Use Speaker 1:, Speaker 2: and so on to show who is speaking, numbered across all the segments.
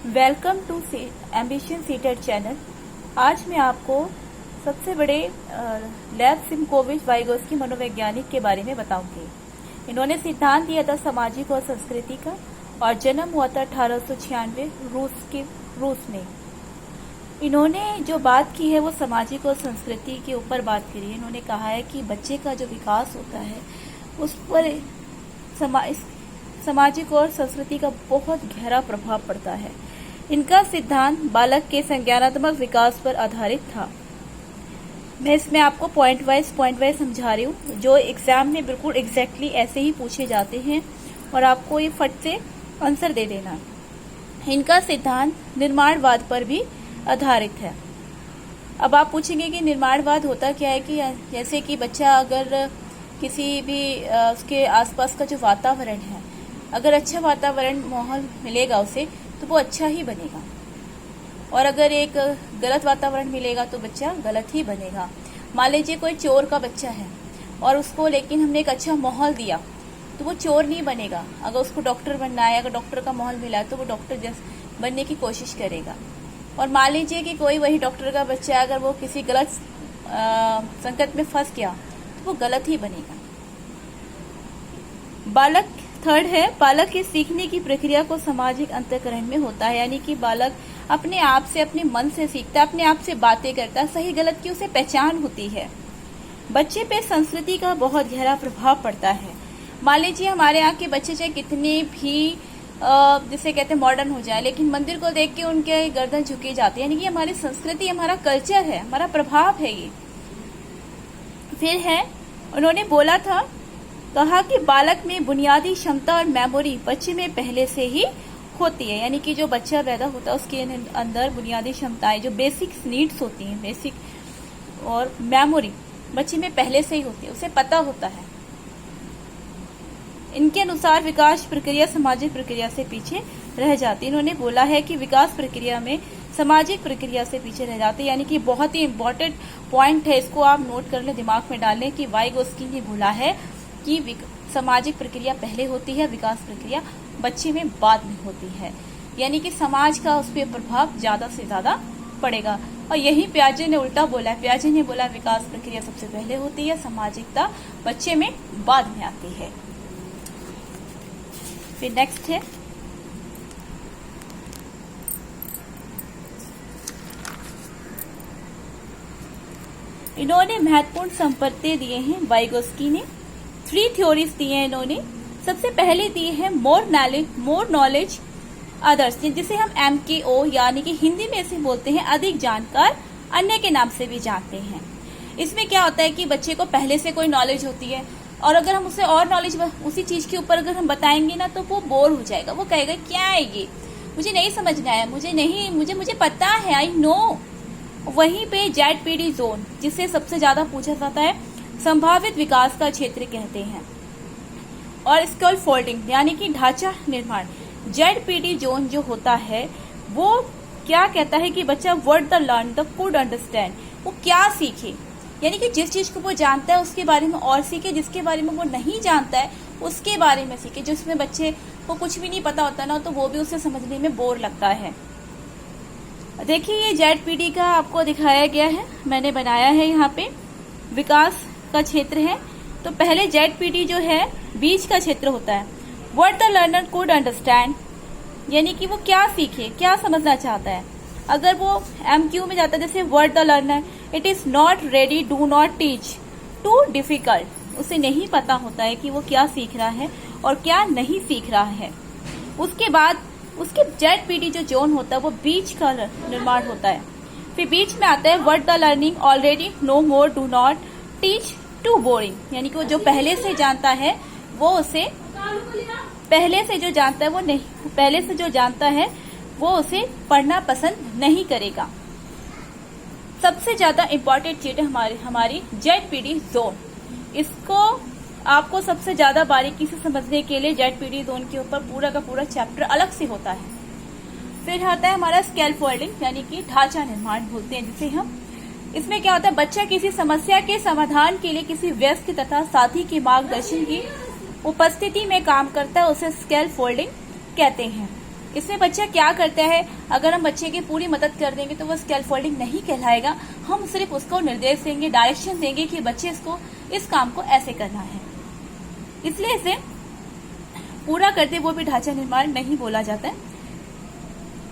Speaker 1: Welcome to ambition CTET channel. आज मैं आपको सबसे बड़े लेव सिमकोविच वाइगोत्स्की मनोवैज्ञानिक के बारे में बताऊंगी। इन्होंने सिद्धांत दिया था सामाजिक और संस्कृति का और जन्म हुआ था 1896 रूस में। इन्होंने जो बात की है वो सामाजिक और संस्कृति के ऊपर बात करी है। इन्होंने कहा है कि बच्चे का जो विकास होता है उस पर सामाजिक और संस्कृति का बहुत गहरा प्रभाव पड़ता है। इनका सिद्धांत बालक के संज्ञानात्मक विकास पर आधारित था। मैं इसमें आपको पॉइंट वाइज समझा रही हूँ, जो एग्जाम में बिल्कुल एग्जैक्टली ऐसे ही पूछे जाते हैं और आपको ये फट से आंसर दे देना। इनका सिद्धांत निर्माणवाद पर भी आधारित है। अब आप पूछेंगे कि निर्माणवाद होता क्या है, कि जैसे कि बच्चा अगर किसी भी उसके आसपास का जो वातावरण है, अगर अच्छा वातावरण माहौल मिलेगा उसे तो वो अच्छा ही बनेगा, और अगर एक गलत वातावरण मिलेगा तो बच्चा गलत ही बनेगा। मान लीजिए कोई चोर का बच्चा है और उसको लेकिन हमने एक अच्छा माहौल दिया तो वो चोर नहीं बनेगा। अगर उसको डॉक्टर बनना है, अगर डॉक्टर का माहौल मिला तो वो डॉक्टर जैसे बनने की कोशिश करेगा। और मान लीजिए कि कोई वही डॉक्टर का बच्चा अगर वो किसी गलत संकट में फंस गया तो वो गलत ही बनेगा। थर्ड है, बालक के सीखने की प्रक्रिया को सामाजिक अंतःकरण में होता है, यानी कि बालक अपने आप से, अपने मन से सीखता है, अपने आप से बातें करता है, सही गलत की उसे पहचान होती है। बच्चे पे संस्कृति का बहुत गहरा प्रभाव पड़ता है। मान लीजिए हमारे यहाँ के बच्चे चाहे कितने भी जिसे कहते हैं मॉडर्न हो जाए, लेकिन मंदिर को देख के उनके गर्दन झुकी जाती है, यानी कि हमारी संस्कृति, हमारा कल्चर है, हमारा प्रभाव है ये। फिर है, उन्होंने बोला था, कहा कि बालक में बुनियादी क्षमता और मेमोरी बच्चे में पहले से ही होती है, यानी कि जो बच्चा पैदा होता है उसके अंदर बुनियादी क्षमताएं, जो बेसिक नीड्स होती हैं, बेसिक और मेमोरी बच्चे में पहले से ही होती है, उसे पता होता है। इनके अनुसार विकास प्रक्रिया सामाजिक प्रक्रिया से पीछे रह जाती है। इन्होंने बोला है कि विकास प्रक्रिया में सामाजिक प्रक्रिया से पीछे रह जाते हैं, यानी कि बहुत ही इंपॉर्टेंट पॉइंट है, इसको आप नोट कर ले, दिमाग में डाल लें कि वाइगोत्स्की ने बोला है कि सामाजिक प्रक्रिया पहले होती है, विकास प्रक्रिया बच्चे में बाद में होती है, यानी कि समाज का उस पर प्रभाव ज्यादा से ज्यादा पड़ेगा। और यही पियाजे ने उल्टा बोला है। पियाजे ने बोला विकास प्रक्रिया सबसे पहले होती है, सामाजिकता बच्चे में बाद में आती है। फिर नेक्स्ट है, इन्होंने महत्वपूर्ण संपत्ति दिए हैं। वाइगोत्स्की ने 3 थ्योरीज दी हैं इन्होंने। सबसे पहले दी है मोर नॉलेज अदर्स, जिसे हम MKO यानी कि हिंदी में इसे बोलते हैं अधिक जानकार अन्य के नाम से भी जानते हैं। इसमें क्या होता है कि बच्चे को पहले से कोई नॉलेज होती है, और अगर हम उसे और नॉलेज उसी चीज के ऊपर अगर हम बताएंगे ना तो वो बोर हो जाएगा। वो कहेगा क्या है ये, मुझे नहीं समझना है, मुझे पता है, आई नो। वहीं पे ZPD जोन, जिसे सबसे ज्यादा पूछा जाता है, संभावित विकास का क्षेत्र कहते हैं, और स्कल फोल्डिंग यानी कि ढांचा निर्माण। ZPD जोन जो होता है वो क्या कहता है कि बच्चा word the learn the could understand, वो क्या सीखे, यानी कि जिस चीज को वो जानता है उसके बारे में और सीखे, जिसके बारे में वो नहीं जानता है उसके बारे में सीखे। जिसमें बच्चे को कुछ भी नहीं पता होता ना, तो वो भी उसे समझने में बोर लगता है। देखिए ये ZPD का आपको दिखाया गया है, मैंने बनाया है यहाँ पे, विकास का क्षेत्र है। तो पहले ZPD जो है बीच का क्षेत्र होता है, what the learner could understand, यानी कि वो क्या सीखे, क्या समझना चाहता है। अगर वो MQ में जाता है, जैसे what the learner, it is not ready, do not teach, too difficult, उसे नहीं पता होता है कि वो क्या सीख रहा है और क्या नहीं सीख रहा है। उसके बाद उसके ZPD जो जोन होता है वो बीच का निर्माण होता है। फिर बीच में आता है what the learning already, no more, do not teach, too boring, यानी कि वो जो पहले से जानता है वो उसे पहले से जो जानता है वो उसे पढ़ना पसंद नहीं करेगा। सबसे ज्यादा इम्पोर्टेंट चीज है हमारी ZPD जोन। इसको आपको सबसे ज्यादा बारीकी से समझने के लिए ZPD जोन के ऊपर पूरा का पूरा चैप्टर अलग से होता है। फिर आता है हमारा स्केल फोल्डिंग, यानी कि ढांचा निर्माण बोलते हैं जिसे हम। इसमें क्या होता है, बच्चा किसी समस्या के समाधान के लिए किसी वयस्क तथा साथी के मार्गदर्शन की उपस्थिति में काम करता है, उसे स्केल फोल्डिंग कहते हैं। इसमें बच्चा क्या करता है, अगर हम बच्चे की पूरी मदद कर देंगे तो वो स्केल फोल्डिंग नहीं कहलाएगा। हम सिर्फ उसको निर्देश देंगे, डायरेक्शन देंगे कि बच्चे इसको इस काम को ऐसे करना है, इसलिए इसे पूरा करते वो भी ढांचा निर्माण नहीं बोला जाता है।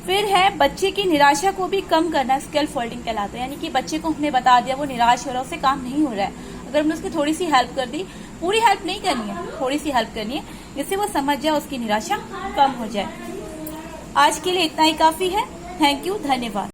Speaker 1: फिर है बच्चे की निराशा को भी कम करना, स्केल फोल्डिंग कहलाता है। यानी कि बच्चे को हमने बता दिया, वो निराश हो रहा है, उससे काम नहीं हो रहा है, अगर हमने उसकी थोड़ी सी हेल्प कर दी, पूरी हेल्प नहीं करनी है, थोड़ी सी हेल्प करनी है, जिससे वो समझ जाए, उसकी निराशा कम हो जाए। आज के लिए इतना ही काफी है। थैंक यू, धन्यवाद।